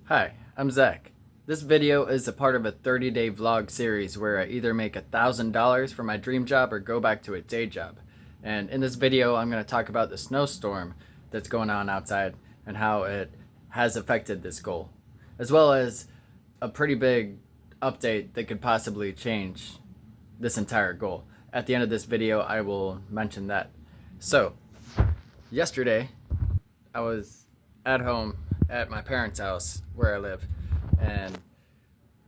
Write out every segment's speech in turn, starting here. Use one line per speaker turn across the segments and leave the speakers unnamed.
Hi, I'm Zach. This video is a part of a 30-day vlog series where I either make $1,000 for my dream job or go back to a day job. And in this video, I'm going to talk about the snowstorm that's going on outside and how it has affected this goal, as well as a pretty big update that could possibly change this entire goal. At the end of this video, I will mention that. So, yesterday, I was at home at my parents' house where I live, and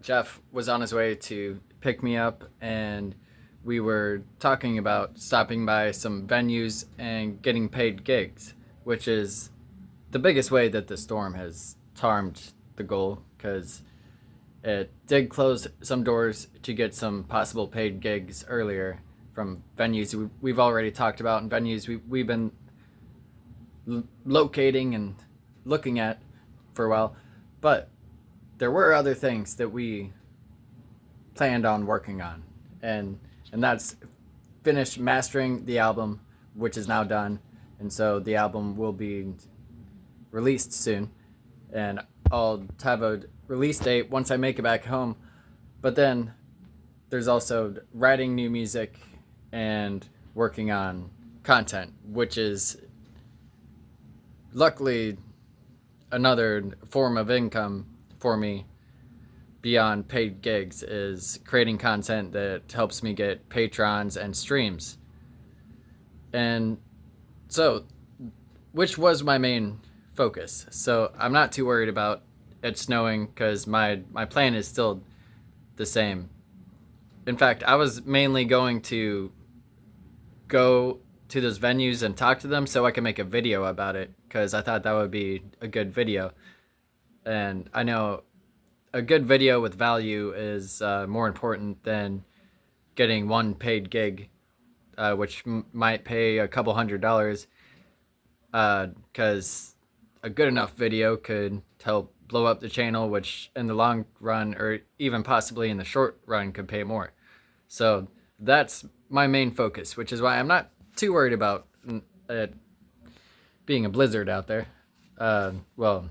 Jeff was on his way to pick me up, and we were talking about stopping by some venues and getting paid gigs, which is the biggest way that the storm has harmed the goal, because it did close some doors to get some possible paid gigs earlier from venues we've already talked about, and venues we've been locating and looking at for a while. But there were other things that we planned on working on, and that's finish mastering the album, which is now done, and so the album will be released soon, and I'll have a release date once I make it back home. But then there's also writing new music and working on content, which is luckily another form of income for me beyond paid gigs, is creating content that helps me get patrons and streams. And so, which was my main focus. So I'm not too worried about it snowing, because my plan is still the same. In fact, I was mainly going to go to those venues and talk to them so I can make a video about it, because I thought that would be a good video. And I know a good video with value is more important than getting one paid gig, which might pay a couple $100, because a good enough video could help blow up the channel, which in the long run, or even possibly in the short run, could pay more. So that's my main focus, which is why I'm not too worried about it being a blizzard out there. Well,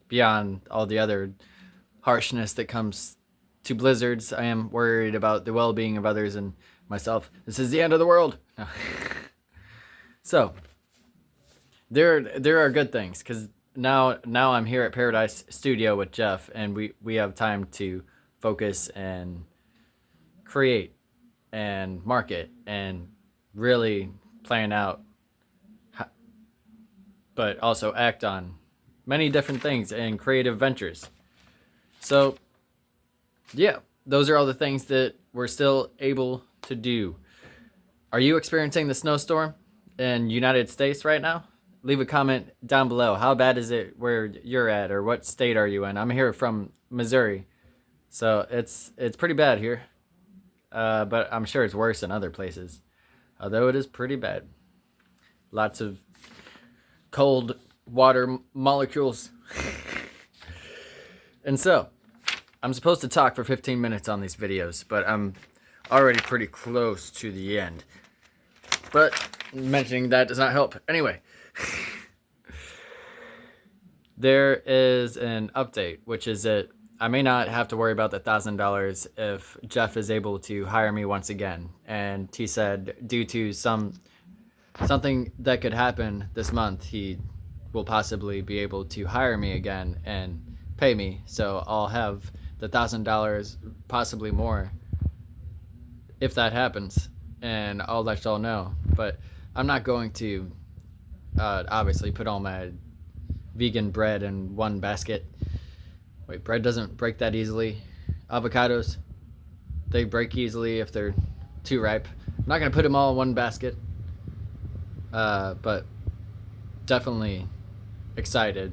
beyond all the other harshness that comes to blizzards, I am worried about the well-being of others and myself. This is the end of the world. No. So there are good things, because now I'm here at Paradise Studio with Jeff, and we have time to focus and create and market and really plan out, but also act on many different things and creative ventures. So yeah, those are all the things that we're still able to do. Are you experiencing the snowstorm in United States right now? Leave a comment down below. How bad is it where you're at, or what state are you in? I'm here from Missouri, so it's pretty bad here, but I'm sure it's worse in other places, although it is pretty bad. Lots of cold water molecules. And so I'm supposed to talk for 15 minutes on these videos, but I'm already pretty close to the end. But mentioning that does not help. Anyway, there is an update, which is that I may not have to worry about the $1,000 if Jeff is able to hire me once again. And he said due to something that could happen this month, he will possibly be able to hire me again and pay me. So I'll have the $1,000, possibly more, if that happens, and I'll let y'all know. But I'm not going to obviously put all my vegan bread in one basket. Wait, bread doesn't break that easily. Avocados, they break easily if they're too ripe. I'm not gonna put them all in one basket, but definitely excited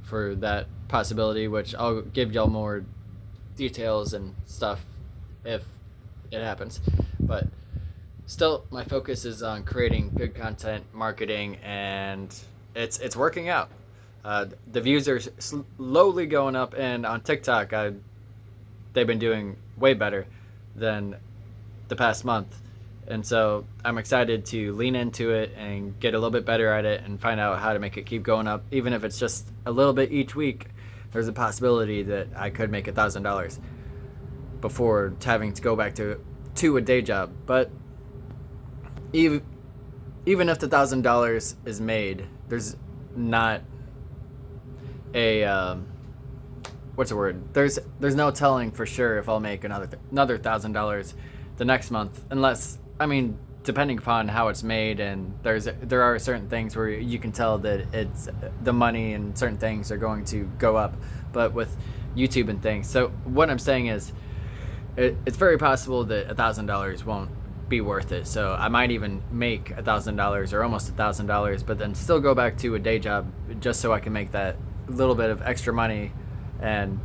for that possibility, which I'll give y'all more details and stuff if it happens. But still, my focus is on creating good content, marketing, and it's working out. The views are slowly going up, and on TikTok, they've been doing way better than the past month. And so I'm excited to lean into it and get a little bit better at it and find out how to make it keep going up, even if it's just a little bit each week. there's a possibility that I could make $1,000 before having to go back to a day job. But even if the $1,000 is made, there's not a what's the word? There's no telling for sure if I'll make another $1,000 the next month, unless, I mean, depending upon how it's made, and there are certain things where you can tell that it's the money and certain things are going to go up. But with YouTube and things, so what I'm saying is, it's very possible that $1,000 won't be worth it. So I might even make $1,000 or almost $1,000, but then still go back to a day job just so I can make that little bit of extra money. And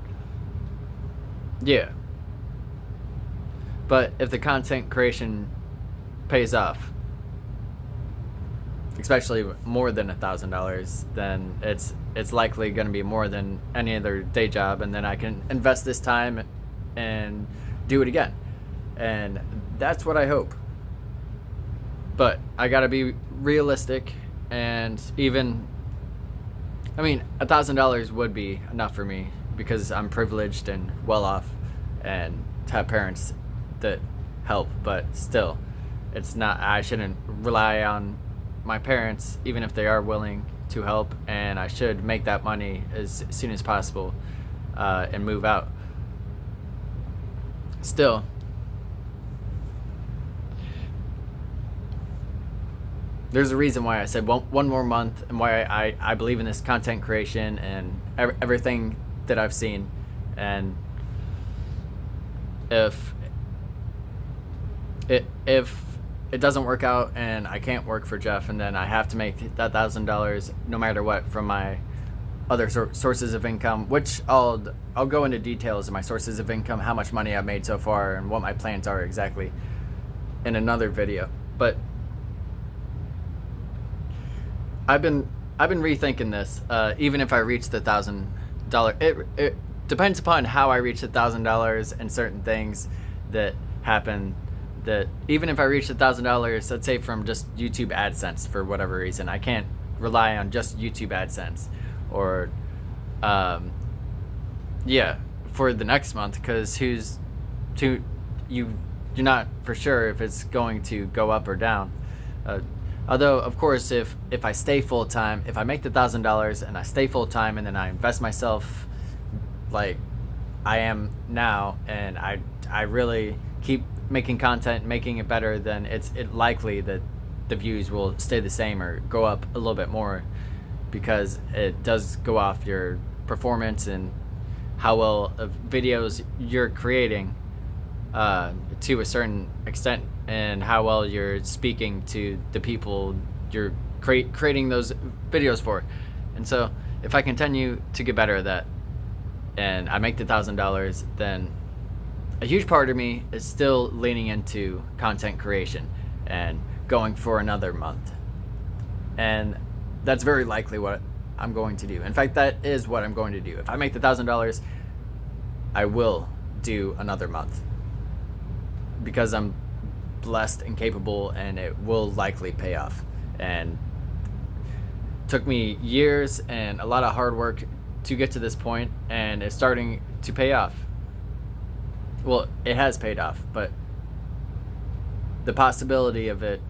yeah, but if the content creation pays off, especially more than $1,000, then it's likely going to be more than any other day job, and then I can invest this time and do it again. And that's what I hope. But I gotta be realistic, and even, I mean, $1,000 would be enough for me because I'm privileged and well off and have parents that help. But still, it's not, I shouldn't rely on my parents, even if they are willing to help, and I should make that money as soon as possible and move out. Still, there's a reason why I said one more month, and why I believe in this content creation and everything that I've seen. And if it doesn't work out and I can't work for Jeff, and then I have to make that $1,000 no matter what from my other sources of income, which I'll go into details of my sources of income, how much money I've made so far, and what my plans are exactly in another video. But I've been rethinking this. Even if I reach the $1,000, it depends upon how I reach the $1,000 and certain things that happen. That even if I reach the $1,000, let's say from just YouTube AdSense, for whatever reason, I can't rely on just YouTube AdSense, or for the next month, because you're not for sure if it's going to go up or down. Although, of course, if I stay full-time, if I make the $1,000 and I stay full-time, and then I invest myself like I am now, and I really keep making content, making it better, then it's likely that the views will stay the same or go up a little bit more, because it does go off your performance and how well of videos you're creating to a certain extent, and how well you're speaking to the people you're creating those videos for. And so if I continue to get better at that and I make the $1,000, then a huge part of me is still leaning into content creation and going for another month. And that's very likely what I'm going to do. In fact, that is what I'm going to do. If I make the $1,000, I will do another month, because I'm blessed and capable, and it will likely pay off. And it took me years and a lot of hard work to get to this point, and it's starting to pay off. Well, it has paid off, but the possibility of it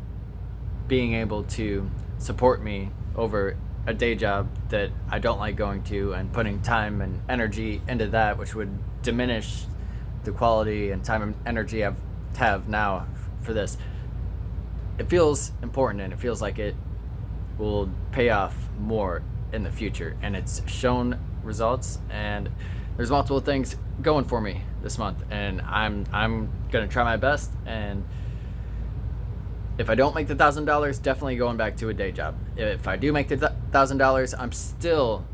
being able to support me over a day job that I don't like going to, and putting time and energy into that, which would diminish the quality and time and energy I have now for this, it feels important, and it feels like it will pay off more in the future. And it's shown results, and there's multiple things going for me this month, and I'm gonna try my best. And if I don't make the $1,000, definitely going back to a day job. If I do make the $1,000, I'm still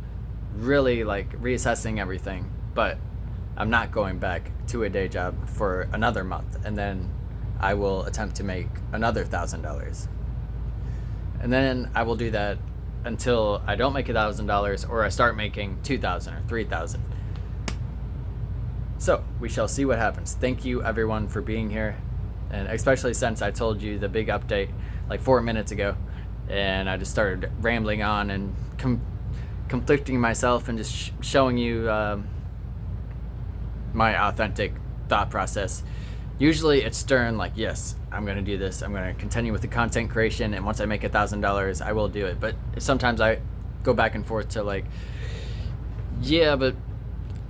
really like reassessing everything, but I'm not going back to a day job for another month, and then I will attempt to make another $1,000, and then I will do that until I don't make $1,000, or I start making $2,000 or $3,000. So we shall see what happens. Thank you everyone for being here, and especially since I told you the big update like 4 minutes ago, and I just started rambling on and conflicting myself and just showing you my authentic thought process. Usually it's stern, like, yes, I'm going to do this. I'm going to continue with the content creation. And once I make $1,000, I will do it. But sometimes I go back and forth to like, yeah, but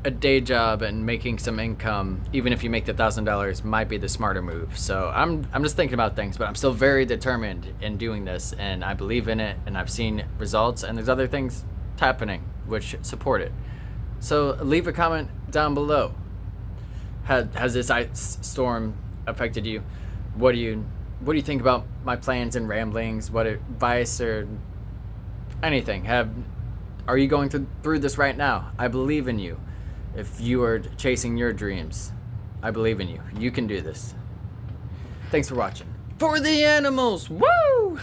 a day job and making some income, even if you make the $1,000, might be the smarter move. So I'm just thinking about things, but I'm still very determined in doing this, and I believe in it, and I've seen results, and there's other things happening which support it. So leave a comment down below. Has this ice storm affected you? What do you think about my plans and ramblings? What advice or anything? Are you going through this right now? I believe in you. If you are chasing your dreams, I believe in you. You can do this. Thanks for watching. For the animals! Woo!